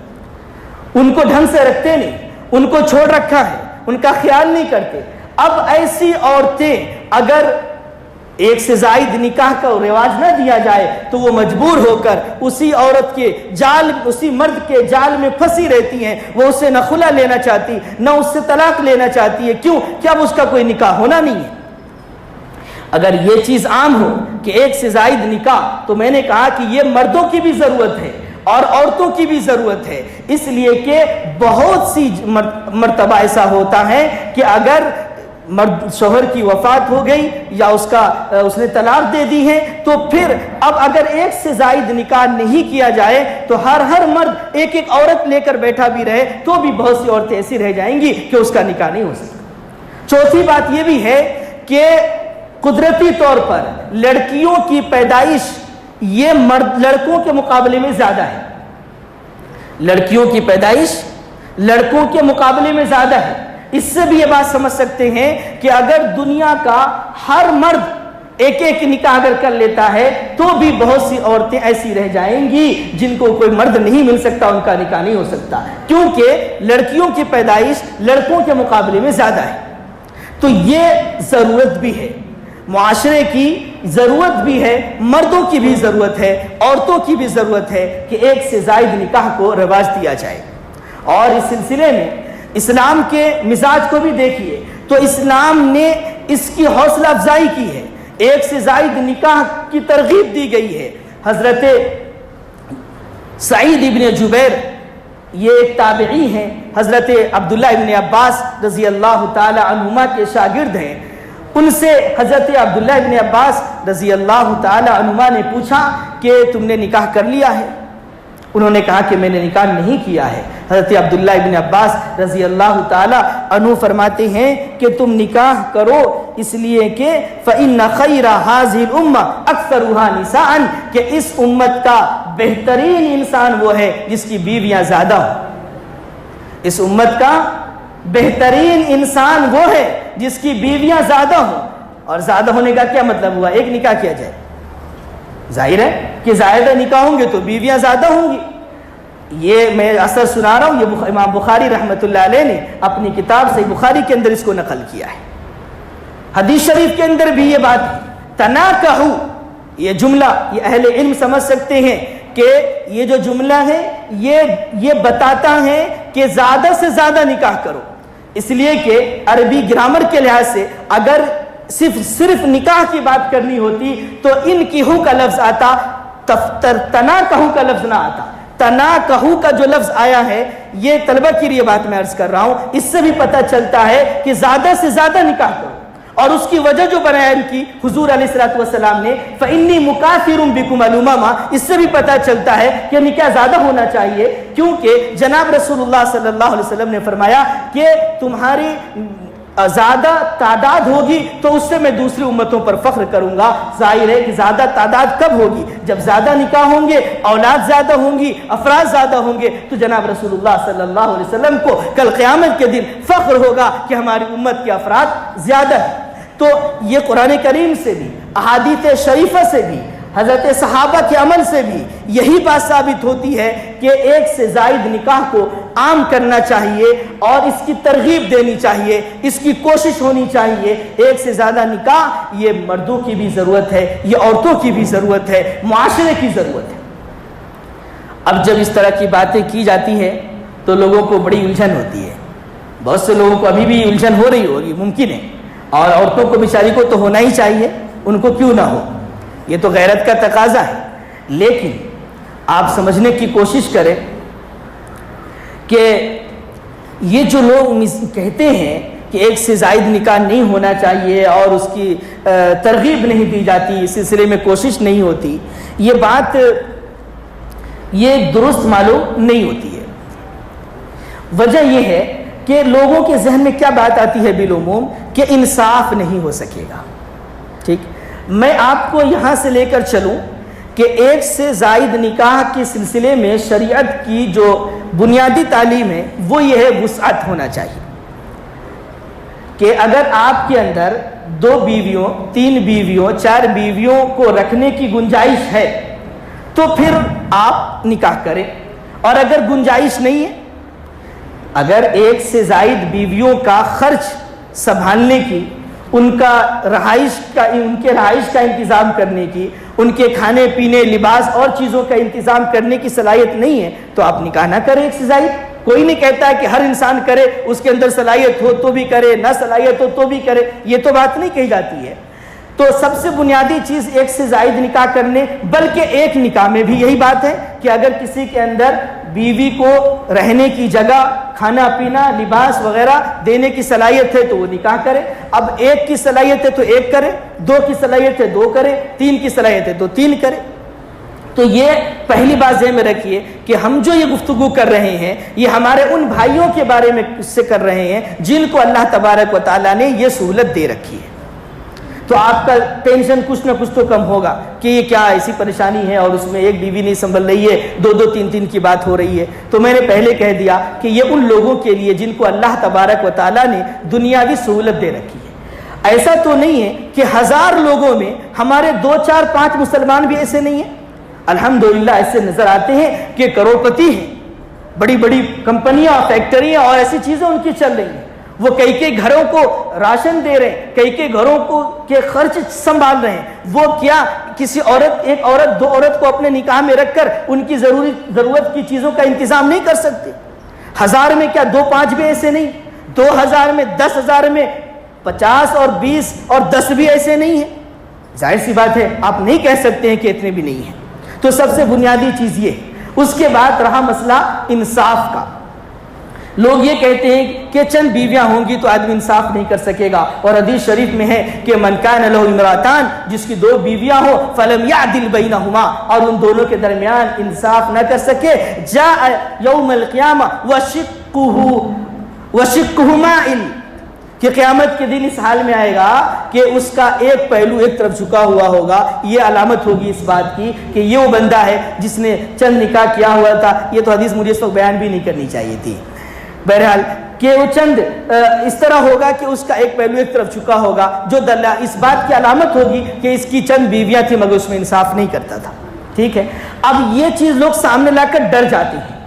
ان کو ڈھنگ سے رکھتے نہیں، ان کو چھوڑ رکھا ہے، ان کا خیال نہیں کرتے۔ اب ایسی عورتیں اگر ایک سے زائد نکاح کا رواج نہ دیا جائے تو وہ مجبور ہو کر اسی عورت کے جال، اسی مرد کے جال میں پھنسی رہتی ہیں۔ وہ اس سے نہ خلا لینا چاہتی، نہ اس سے طلاق لینا چاہتی ہے۔ کیوں؟ کہ اب اس کا کوئی نکاح ہونا نہیں ہے۔ اگر یہ چیز عام ہو کہ ایک سے زائد نکاح، تو میں نے کہا کہ یہ مردوں کی بھی ضرورت ہے اور عورتوں کی بھی ضرورت ہے، اس لیے کہ بہت سی مرتبہ ایسا ہوتا ہے کہ اگر مرد شوہر کی وفات ہو گئی یا اس نے طلاق دے دی ہے، تو پھر اب اگر ایک سے زائد نکاح نہیں کیا جائے تو ہر مرد ایک ایک عورت لے کر بیٹھا بھی رہے تو بھی بہت سی عورتیں ایسی رہ جائیں گی کہ اس کا نکاح نہیں ہو سکتا۔ چوتھی بات یہ بھی ہے کہ قدرتی طور پر لڑکیوں کی پیدائش یہ لڑکوں کے مقابلے میں زیادہ ہے، لڑکیوں کی پیدائش لڑکوں کے مقابلے میں زیادہ ہے۔ اس سے بھی یہ بات سمجھ سکتے ہیں کہ اگر دنیا کا ہر مرد ایک ایک نکاح اگر کر لیتا ہے تو بھی بہت سی عورتیں ایسی رہ جائیں گی جن کو کوئی مرد نہیں مل سکتا، ان کا نکاح نہیں ہو سکتا، کیونکہ لڑکیوں کی پیدائش لڑکوں کے مقابلے میں زیادہ ہے۔ تو یہ ضرورت بھی ہے، معاشرے کی ضرورت بھی ہے، مردوں کی بھی ضرورت ہے، عورتوں کی بھی ضرورت ہے کہ ایک سے زائد نکاح کو رواج دیا جائے۔ اور اس سلسلے میں اسلام کے مزاج کو بھی دیکھیے تو اسلام نے اس کی حوصلہ افزائی کی ہے، ایک سے زائد نکاح کی ترغیب دی گئی ہے۔ حضرت سعید ابن جبیر یہ ایک تابعی ہیں، حضرت عبداللہ ابن عباس رضی اللہ تعالی عنہما کے شاگرد ہیں، ان سے حضرت عبداللہ ابن عباس رضی اللہ تعالی عنہما نے پوچھا کہ تم نے نکاح کر لیا ہے؟ انہوں نے کہا کہ میں نے نکاح نہیں کیا ہے۔ حضرت عبداللہ ابن عباس رضی اللہ تعالی عنہ فرماتے ہیں کہ تم نکاح کرو اس لیے کہ فَإِنَّ خَيْرَ هَذِهِ الْأُمَّةِ أَكْثَرُهَا نِسَاءً، کہ اس امت کا بہترین انسان وہ ہے جس کی بیویاں زیادہ ہوں۔ اس امت کا بہترین انسان وہ ہے جس کی بیویاں زیادہ ہوں۔ اور زیادہ ہونے کا کیا مطلب ہوا؟ ایک نکاح کیا جائے، ظاہر ہے کہ زائدہ نکاح ہوں گے تو بیویاں زیادہ ہوں گی۔ یہ میں اثر سنا رہا ہوں، یہ امام بخاری رحمۃ اللہ علیہ نے اپنی کتاب صحیح بخاری کے اندر اس کو نقل کیا ہے۔ حدیث شریف کے اندر بھی یہ بات ہے، تناکحوا، یہ جملہ یہ اہل علم سمجھ سکتے ہیں کہ یہ جو جملہ ہے یہ بتاتا ہے کہ زیادہ سے زیادہ نکاح کرو، اس لیے کہ عربی گرامر کے لحاظ سے اگر صرف نکاح کی بات کرنی ہوتی تو انکحوا کا لفظ آتا، تناکحوا کا لفظ نہ آتا۔ تناکحوا کا جو لفظ آیا ہے یہ طلبہ کے لیے بات میں عرض کر رہا ہوں، اس سے بھی پتہ چلتا ہے کہ زیادہ سے زیادہ نکاح کرو۔ اور اس کی وجہ جو بیان کی حضور علیہ الصلوۃ والسلام نے فإنی مکافر بکم الامم، اس سے بھی پتہ چلتا ہے کہ نکاح زیادہ ہونا چاہیے، کیونکہ جناب رسول اللہ صلی اللہ علیہ وسلم نے فرمایا کہ تمہاری زیادہ تعداد ہوگی تو اس سے میں دوسری امتوں پر فخر کروں گا۔ ظاہر ہے کہ زیادہ تعداد کب ہوگی؟ جب زیادہ نکاح ہوں گے، اولاد زیادہ ہوں گی، افراد زیادہ ہوں گے، تو جناب رسول اللہ صلی اللہ علیہ وسلم کو کل قیامت کے دن فخر ہوگا کہ ہماری امت کے افراد زیادہ ہیں۔ تو یہ قرآن کریم سے بھی، احادیث شریفہ سے بھی، حضرت صحابہ کے عمل سے بھی یہی بات ثابت ہوتی ہے کہ ایک سے زائد نکاح کو عام کرنا چاہیے اور اس کی ترغیب دینی چاہیے، اس کی کوشش ہونی چاہیے۔ ایک سے زیادہ نکاح یہ مردوں کی بھی ضرورت ہے، یہ عورتوں کی بھی ضرورت ہے، معاشرے کی ضرورت ہے۔ اب جب اس طرح کی باتیں کی جاتی ہیں تو لوگوں کو بڑی الجھن ہوتی ہے، بہت سے لوگوں کو ابھی بھی الجھن ہو رہی ہوگی، ممکن ہے، اور عورتوں کو بیچاری کو تو ہونا ہی چاہیے، ان کو کیوں نہ ہو، یہ تو غیرت کا تقاضا ہے۔ لیکن آپ سمجھنے کی کوشش کریں کہ یہ جو لوگ کہتے ہیں کہ ایک سے زائد نکاح نہیں ہونا چاہیے اور اس کی ترغیب نہیں دی جاتی، اس سلسلے میں کوشش نہیں ہوتی، یہ بات یہ درست معلوم نہیں ہوتی ہے۔ وجہ یہ ہے کہ لوگوں کے ذہن میں کیا بات آتی ہے بالعموم کہ انصاف نہیں ہو سکے گا۔ ٹھیک، میں آپ کو یہاں سے لے کر چلوں کہ ایک سے زائد نکاح کے سلسلے میں شریعت کی جو بنیادی تعلیم ہے وہ یہ ہے وسعت ہونا چاہیے، کہ اگر آپ کے اندر 2 بیویوں 3 بیویوں 4 بیویوں کو رکھنے کی گنجائش ہے تو پھر آپ نکاح کریں، اور اگر گنجائش نہیں ہے، اگر 1 سے زائد بیویوں کا خرچ سنبھالنے کی، ان کے رہائش کا انتظام کرنے کی، ان کے کھانے پینے لباس اور چیزوں کا انتظام کرنے کی صلاحیت نہیں ہے تو آپ نکاح نہ کریں 1 سے زائد۔ کوئی نہیں کہتا ہے کہ ہر انسان کرے، اس کے اندر صلاحیت ہو تو بھی کرے، نہ صلاحیت ہو تو بھی کرے، یہ تو بات نہیں کہی جاتی ہے۔ تو سب سے بنیادی چیز 1 سے زائد نکاح کرنے، بلکہ ایک نکاح میں بھی یہی بات ہے کہ اگر کسی کے اندر بیوی کو رہنے کی جگہ، کھانا پینا لباس وغیرہ دینے کی صلاحیت ہے تو وہ نکاح کرے۔ اب 1 کی صلاحیت ہے تو 1 کرے، 2 کی صلاحیت ہے 2 کرے، 3 کی صلاحیت ہے تو 3 کرے۔ تو یہ پہلی بات ذہن میں رکھیے کہ ہم جو یہ گفتگو کر رہے ہیں یہ ہمارے ان بھائیوں کے بارے میں سے کر رہے ہیں جن کو اللہ تبارک و تعالیٰ نے یہ سہولت دے رکھی ہے۔ تو آپ کا ٹینشن کچھ نہ کچھ تو کم ہوگا کہ یہ کیا ایسی پریشانی ہے اور اس میں 1 بیوی نہیں سنبھل رہی ہے، 2 3 کی بات ہو رہی ہے۔ تو میں نے پہلے کہہ دیا کہ یہ ان لوگوں کے لیے جن کو اللہ تبارک و تعالیٰ نے دنیاوی سہولت دے رکھی ہے۔ ایسا تو نہیں ہے کہ 1000 لوگوں میں ہمارے 2 4 5 مسلمان بھی ایسے نہیں ہیں۔ الحمدللہ ایسے نظر آتے ہیں کہ کروڑپتی ہیں، بڑی بڑی کمپنیاں فیکٹریاں اور ایسی چیزیں ان کی چل رہی ہیں، وہ کئی گھروں کو راشن دے رہے ہیں، کئی گھروں کو کے خرچ سنبھال رہے ہیں۔ وہ کیا کسی عورت 1 عورت 2 عورت کو اپنے نکاح میں رکھ کر ان کی ضرورت کی چیزوں کا انتظام نہیں کر سکتے؟ 1000 میں کیا 2 5 بھی ایسے نہیں، 2000 میں 10,000 میں 50 اور 20 اور 10 بھی ایسے نہیں ہیں۔ ظاہر سی بات ہے آپ نہیں کہہ سکتے ہیں کہ اتنے بھی نہیں ہیں۔ تو سب سے بنیادی چیز یہ ہے۔ اس کے بعد رہا مسئلہ انصاف کا۔ لوگ یہ کہتے ہیں کہ چند بیویاں ہوں گی تو آدمی انصاف نہیں کر سکے گا، اور حدیث شریف میں ہے کہ من کان لہ امراتان، جس کی 2 بیویاں ہوں فلم یعدل بینہما، اور ان دونوں کے درمیان انصاف نہ کر سکے، جاء یوم القیامہ وشقہ مائل، کہ قیامت کے دن اس حال میں آئے گا کہ اس کا ایک پہلو ایک طرف جھکا ہوا ہوگا۔ یہ علامت ہوگی اس بات کی کہ یہ وہ بندہ ہے جس نے چند نکاح کیا ہوا تھا۔ یہ تو حدیث مجھے اس وقت بیان بھی نہیں کرنی چاہیے تھی، بہرحال کہ وہ چند اس طرح ہوگا کہ اس کا ایک پہلو ایک طرف جھکا ہوگا، جو اس بات کی علامت ہوگی کہ اس کی چند بیویاں تھیں مگر اس میں انصاف نہیں کرتا تھا۔ ٹھیک ہے، اب یہ چیز لوگ سامنے لا کر ڈر جاتے ہیں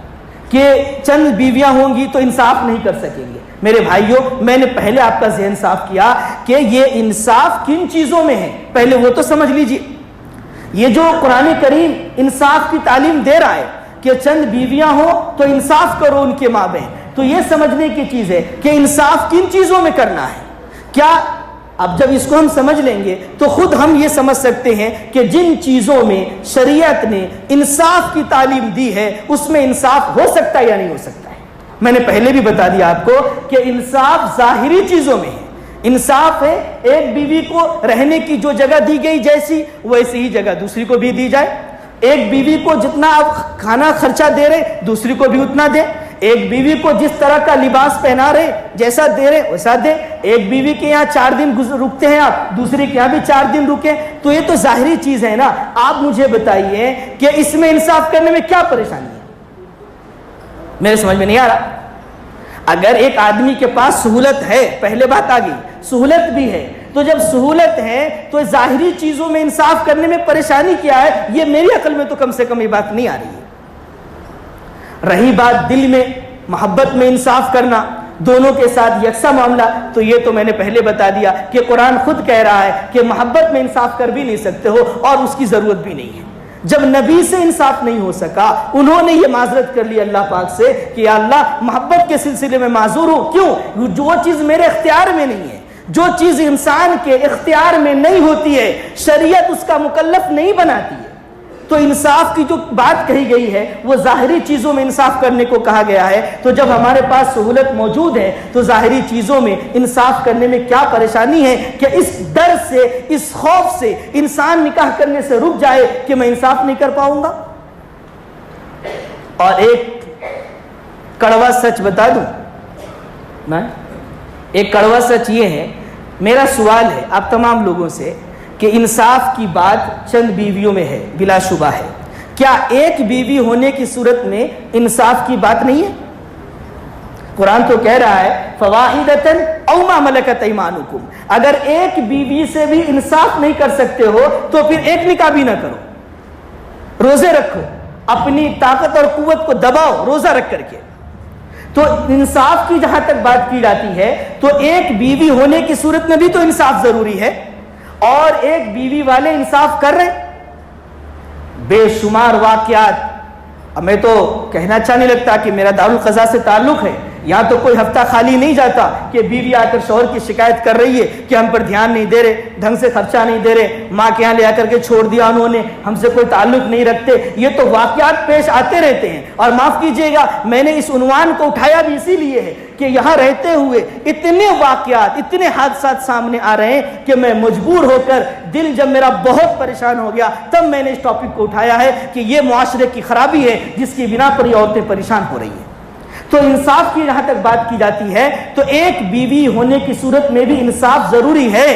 کہ چند بیویاں ہوں گی تو انصاف نہیں کر سکیں گے۔ میرے بھائیوں، میں نے پہلے آپ کا ذہن صاف کیا کہ یہ انصاف کن چیزوں میں ہے، پہلے وہ تو سمجھ لیجئے۔ یہ جو قرآن کریم انصاف کی تعلیم دے رہا ہے کہ چند بیویاں ہوں تو انصاف کرو ان کے مابین، تو یہ سمجھنے کی چیز ہے کہ انصاف کن چیزوں میں کرنا ہے۔ کیا اب جب اس کو ہم سمجھ لیں گے تو خود ہم یہ سمجھ سکتے ہیں کہ جن چیزوں میں شریعت نے انصاف کی تعلیم دی ہے اس میں انصاف ہو سکتا ہے یا نہیں ہو سکتا ہے۔ میں نے پہلے بھی بتا دیا آپ کو کہ انصاف ظاہری چیزوں میں ہے۔ انصاف ہے ایک بیوی کو رہنے کی جو جگہ دی گئی جیسی ویسی ہی جگہ دوسری کو بھی دی جائے، ایک بیوی کو جتنا آپ کھانا خرچہ دے رہے دوسری کو بھی اتنا دے، ایک بیوی کو جس طرح کا لباس پہنا رہے جیسا دے رہے ویسا دے، ایک بیوی کے یہاں 4 دن رکتے ہیں آپ، دوسری کے یہاں بھی 4 دن رکیں، تو یہ تو ظاہری چیز ہے نا۔ آپ مجھے بتائیے کہ اس میں انصاف کرنے میں کیا پریشانی ہے؟ میرے سمجھ میں نہیں آ رہا۔ اگر ایک آدمی کے پاس سہولت ہے، پہلے بات آ گئی، سہولت بھی ہے، تو جب سہولت ہے تو ظاہری چیزوں میں انصاف کرنے میں پریشانی کیا ہے؟ یہ میری عقل میں تو کم سے کم یہ بات نہیں آ رہی ہے۔ رہی بات دل میں محبت میں انصاف کرنا، دونوں کے ساتھ یکساں معاملہ، تو یہ تو میں نے پہلے بتا دیا کہ قرآن خود کہہ رہا ہے کہ محبت میں انصاف کر بھی نہیں سکتے ہو اور اس کی ضرورت بھی نہیں ہے۔ جب نبی سے انصاف نہیں ہو سکا، انہوں نے یہ معذرت کر لی اللہ پاک سے کہ یا اللہ محبت کے سلسلے میں معذور ہوں۔ کیوں؟ جو چیز میرے اختیار میں نہیں ہے، جو چیز انسان کے اختیار میں نہیں ہوتی ہے، شریعت اس کا مکلف نہیں بناتی ہے۔ تو انصاف کی جو بات کہی گئی ہے وہ ظاہری چیزوں میں انصاف کرنے کو کہا گیا ہے۔ تو جب ہمارے پاس سہولت موجود ہے تو ظاہری چیزوں میں انصاف کرنے میں کیا پریشانی ہے کہ اس ڈر سے، اس خوف سے انسان نکاح کرنے سے رک جائے کہ میں انصاف نہیں کر پاؤں گا۔ اور ایک کڑوا سچ بتا دوں میں، ایک کڑوا سچ یہ ہے، میرا سوال ہے آپ تمام لوگوں سے کہ انصاف کی بات چند بیویوں میں ہے، بلا شبہ ہے، کیا ایک بیوی ہونے کی صورت میں انصاف کی بات نہیں ہے؟ قرآن تو کہہ رہا ہے فواحدۃ او ما ملکت ایمانکم، اگر ایک بیوی سے بھی انصاف نہیں کر سکتے ہو تو پھر ایک نکاح بھی نہ کرو، روزے رکھو، اپنی طاقت اور قوت کو دباؤ روزہ رکھ کر کے۔ تو انصاف کی جہاں تک بات کی جاتی ہے تو ایک بیوی ہونے کی صورت میں بھی تو انصاف ضروری ہے، اور ایک بیوی والے انصاف کر رہے ہیں۔ بے شمار واقعات، ہمیں تو کہنا اچھا نہیں لگتا کہ میرا دارالقضاء سے تعلق ہے، یہاں تو کوئی ہفتہ خالی نہیں جاتا کہ بیوی آ کر شوہر کی شکایت کر رہی ہے کہ ہم پر دھیان نہیں دے رہے، ڈھنگ سے خرچہ نہیں دے رہے، ماں کے یہاں لے آ کر کے چھوڑ دیا انہوں نے، ہم سے کوئی تعلق نہیں رکھتے۔ یہ تو واقعات پیش آتے رہتے ہیں، اور معاف کیجئے گا میں نے اس عنوان کو اٹھایا بھی اسی لیے ہے کہ یہاں رہتے ہوئے اتنے واقعات، اتنے حادثات سامنے آ رہے ہیں کہ میں مجبور ہو کر، دل جب میرا بہت پریشان ہو گیا تب میں نے اس ٹاپک کو اٹھایا ہے کہ یہ معاشرے کی خرابی ہے جس کی بنا پر یہ عورتیں پریشان ہو رہی ہیں۔ تو انصاف کی جہاں تک بات کی جاتی ہے تو ایک بیوی ہونے کی صورت میں بھی انصاف ضروری ہے،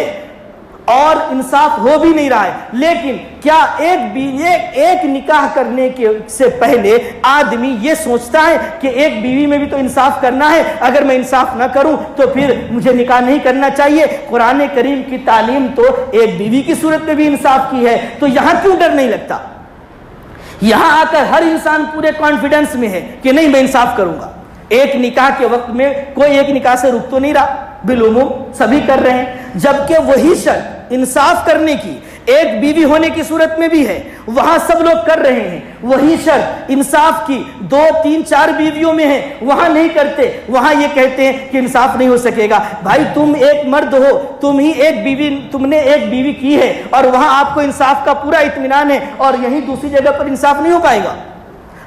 اور انصاف ہو بھی نہیں رہا ہے۔ لیکن کیا ایک نکاح کرنے سے پہلے آدمی یہ سوچتا ہے کہ ایک بیوی میں بھی تو انصاف کرنا ہے، اگر میں انصاف نہ کروں تو پھر مجھے نکاح نہیں کرنا چاہیے؟ قرآن کریم کی تعلیم تو ایک بیوی کی صورت میں بھی انصاف کی ہے، تو یہاں کیوں ڈر نہیں لگتا؟ یہاں آ کر ہر انسان پورے کانفیڈنس میں ہے کہ نہیں میں انصاف کروں گا۔ ایک نکاح کے وقت میں کوئی ایک نکاح سے رک تو نہیں رہا، بالعموم سبھی کر رہے ہیں، جبکہ وہی شرط انصاف کرنے کی ایک بیوی ہونے کی صورت میں بھی ہے، وہاں سب لوگ کر رہے ہیں۔ وہی شرط انصاف کی 2 3 4 بیویوں میں ہے، وہاں نہیں کرتے، وہاں یہ کہتے ہیں کہ انصاف نہیں ہو سکے گا۔ بھائی تم ایک مرد ہو، تم نے ایک بیوی کی ہے، اور وہاں آپ کو انصاف کا پورا اطمینان ہے، اور یہیں دوسری جگہ پر انصاف نہیں ہو پائے گا۔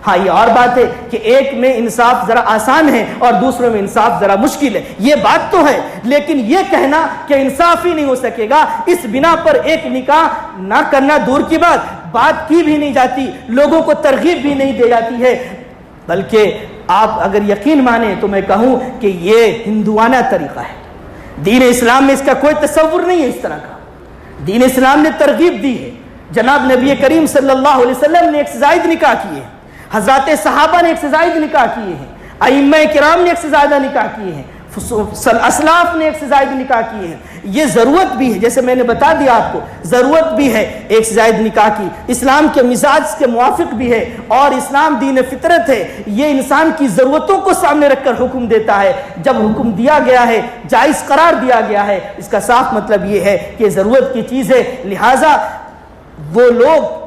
ہاں یہ اور بات ہے کہ ایک میں انصاف ذرا آسان ہے اور دوسرے میں انصاف ذرا مشکل ہے، یہ بات تو ہے، لیکن یہ کہنا کہ انصاف ہی نہیں ہو سکے گا اس بنا پر ایک نکاح نہ کرنا دور کی بات کی بھی نہیں جاتی، لوگوں کو ترغیب بھی نہیں دی جاتی ہے، بلکہ آپ اگر یقین مانیں تو میں کہوں کہ یہ ہندوانہ طریقہ ہے۔ دین اسلام میں اس کا کوئی تصور نہیں ہے اس طرح کا، دین اسلام نے ترغیب دی ہے۔ جناب نبی کریم صلی اللہ علیہ وسلم نے ایک سے زائد نکاح کیے ہیں، حضرات صحابہ نے ایک سے زائد نکاح کیے ہیں، ائمہ کرام نے ایک سے زیادہ نکاح کیے ہیں، اسلاف نے ایک سے زائد نکاح کیے ہیں۔ یہ ضرورت بھی ہے، جیسے میں نے بتا دیا آپ کو، ضرورت بھی ہے ایک سے زائد نکاح کی، اسلام کے مزاج کے موافق بھی ہے، اور اسلام دین فطرت ہے، یہ انسان کی ضرورتوں کو سامنے رکھ کر حکم دیتا ہے۔ جب حکم دیا گیا ہے، جائز قرار دیا گیا ہے، اس کا صاف مطلب یہ ہے کہ ضرورت کی چیز ہے۔ لہٰذا وہ لوگ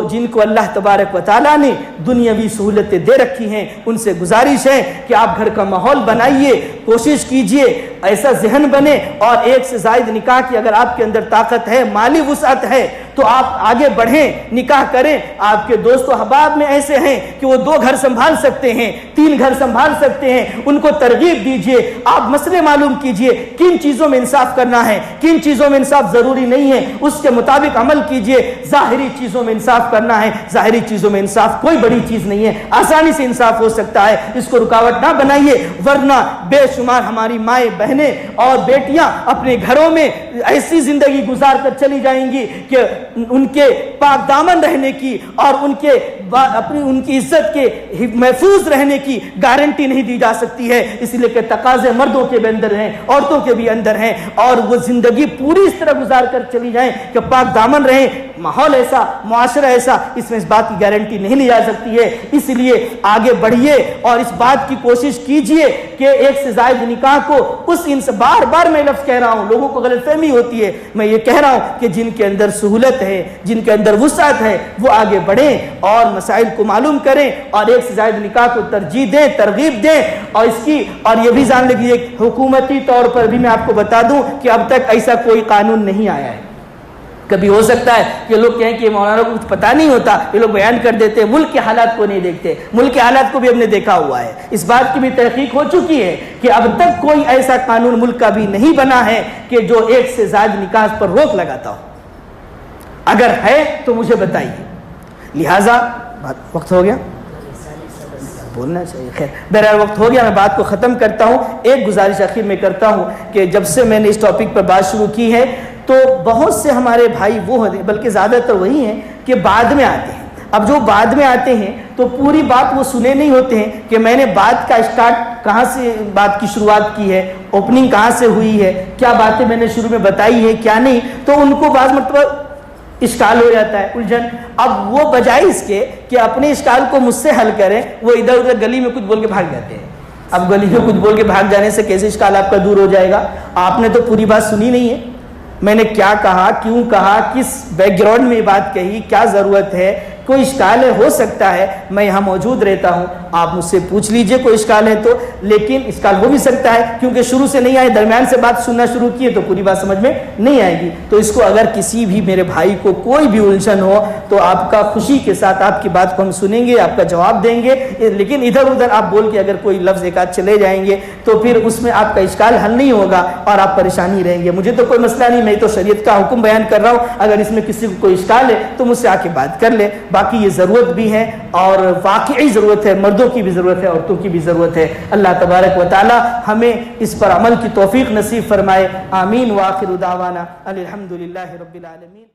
جن کو اللہ تبارک و تعالیٰ نے دنیاوی سہولتیں دے رکھی ہیں، ان سے گزارش ہے کہ آپ گھر کا ماحول بنائیے، کوشش کیجئے ایسا ذہن بنے، اور ایک سے زائد نکاح کی اگر آپ کے اندر طاقت ہے، مالی وسعت ہے تو آپ آگے بڑھیں، نکاح کریں۔ آپ کے دوست و احباب میں ایسے ہیں کہ وہ 2 گھر سنبھال سکتے ہیں، 3 گھر سنبھال سکتے ہیں، ان کو ترغیب دیجئے، آپ مسئلے معلوم کیجئے، کن چیزوں میں انصاف کرنا ہے، کن چیزوں میں انصاف ضروری نہیں ہے، اس کے مطابق عمل کیجئے۔ ظاہری چیزوں میں انصاف کرنا ہے، ظاہری چیزوں میں انصاف کوئی بڑی چیز نہیں ہے، آسانی سے انصاف ہو سکتا ہے، اس کو رکاوٹ نہ بنائیے، ورنہ بے شمار ہماری مائیں بہنیں اور بیٹیاں اپنے گھروں میں ایسی زندگی گزار کر چلی جائیں گی کہ ان کے پاک دامن رہنے کی اور ان کی عزت کے محفوظ رہنے کی گارنٹی نہیں دی جا سکتی ہے، اس لیے کہ تقاضے مردوں کے بھی اندر ہیں، عورتوں کے بھی اندر ہیں، اور وہ زندگی پوری اس طرح گزار کر چلی جائیں کہ پاک دامن رہیں۔ ماحول ایسا، معاشرہ ایسا، اس میں اس بات کی گارنٹی نہیں لی جا سکتی ہے۔ اس لیے آگے بڑھیے اور اس بات کی کوشش کیجئے کہ ایک سے زائد نکاح کو بار بار میں لفظ کہہ رہا ہوں، لوگوں کو غلط فہمی ہوتی ہے، میں یہ کہہ رہا ہوں کہ جن کے اندر سہولت ہے، جن کے اندر وسعت ہے، وہ آگے بڑھیں اور مسائل کو معلوم کریں، اور ایک سے زائد نکاح کو ترجیح دیں، ترغیب دیں، اور یہ بھی جان لیجیے حکومتی طور پر بھی میں آپ کو بتا دوں کہ اب تک ایسا کوئی قانون نہیں آیا ہے۔ کبھی ہو سکتا ہے کہ لوگ کہیں کہ مولانا کو کچھ پتہ نہیں ہوتا، یہ لوگ بیان کر دیتے ہیں، ملک کے حالات کو نہیں دیکھتے، ملک کے حالات کو بھی ہم نے دیکھا ہوا ہے، اس بات کی بھی تحقیق ہو چکی ہے کہ اب تک کوئی ایسا قانون ملک کا بھی نہیں بنا ہے کہ جو ایک سے زائد نکاح پر روک لگاتا ہو، اگر ہے تو مجھے بتائیے۔ لہٰذا وقت ہو گیا، بولنا چاہیے، خیر بہرحال وقت ہو گیا، میں بات کو ختم کرتا ہوں۔ ایک گزارش آخر میں کرتا ہوں کہ جب سے میں نے اس ٹاپک پر بات شروع کی ہے تو بہت سے ہمارے بھائی وہ ہوتے ہیں، بلکہ زیادہ تر وہی ہیں کہ بعد میں آتے ہیں، اب جو بعد میں آتے ہیں تو پوری بات وہ سنے نہیں ہوتے ہیں کہ میں نے بات کا اسٹارٹ کہاں سے بات کی شروعات کی ہے، اوپننگ کہاں سے ہوئی ہے، کیا باتیں میں نے شروع میں بتائی ہے کیا نہیں، تو ان کو بعض مرتبہ اشکال ہو جاتا ہے، الجھن۔ اب وہ بجائے اس کے کہ اپنے اشکال کو مجھ سے حل کریں، وہ ادھر ادھر گلی میں کچھ بول کے بھاگ جاتے ہیں۔ اب گلی میں کچھ بول کے بھاگ جانے سے کیسے اشکال آپ کا دور ہو جائے گا؟ آپ نے تو پوری بات سنی نہیں ہے، میں نے کیا کہا، کیوں کہا، کس بیک گراؤنڈ میں یہ بات کہی، کیا ضرورت ہے، کوئی اشکال ہے، ہو سکتا ہے میں یہاں موجود رہتا ہوں، آپ مجھ سے پوچھ لیجئے کوئی اشکال ہے تو، لیکن اشکال ہو بھی سکتا ہے کیونکہ شروع سے نہیں آئے، درمیان سے بات سننا شروع کیے تو پوری بات سمجھ میں نہیں آئے گی۔ تو اس کو اگر کسی بھی میرے بھائی کو کوئی بھی الجھن ہو تو آپ کا خوشی کے ساتھ آپ کی بات کو ہم سنیں گے، آپ کا جواب دیں گے، لیکن ادھر ادھر آپ بول کے اگر کوئی لفظ ایک آدھ چلے جائیں گے تو پھر اس میں آپ کا اشکال حل نہیں ہوگا اور آپ پریشانی رہیں گے۔ مجھے تو کوئی مسئلہ نہیں، میں تو شریعت کا حکم بیان کر رہا ہوں، اگر اس میں کسی کو کوئی اشکال ہے تو مجھ سے آ کے بات کر لے۔ باقی یہ ضرورت بھی ہے اور واقعی ضرورت ہے، مردوں کی بھی ضرورت ہے، عورتوں کی بھی ضرورت ہے۔ اللہ تبارک و تعالی ہمیں اس پر عمل کی توفیق نصیب فرمائے، آمین۔ وآخر دعوانا الحمدللہ رب العالمین۔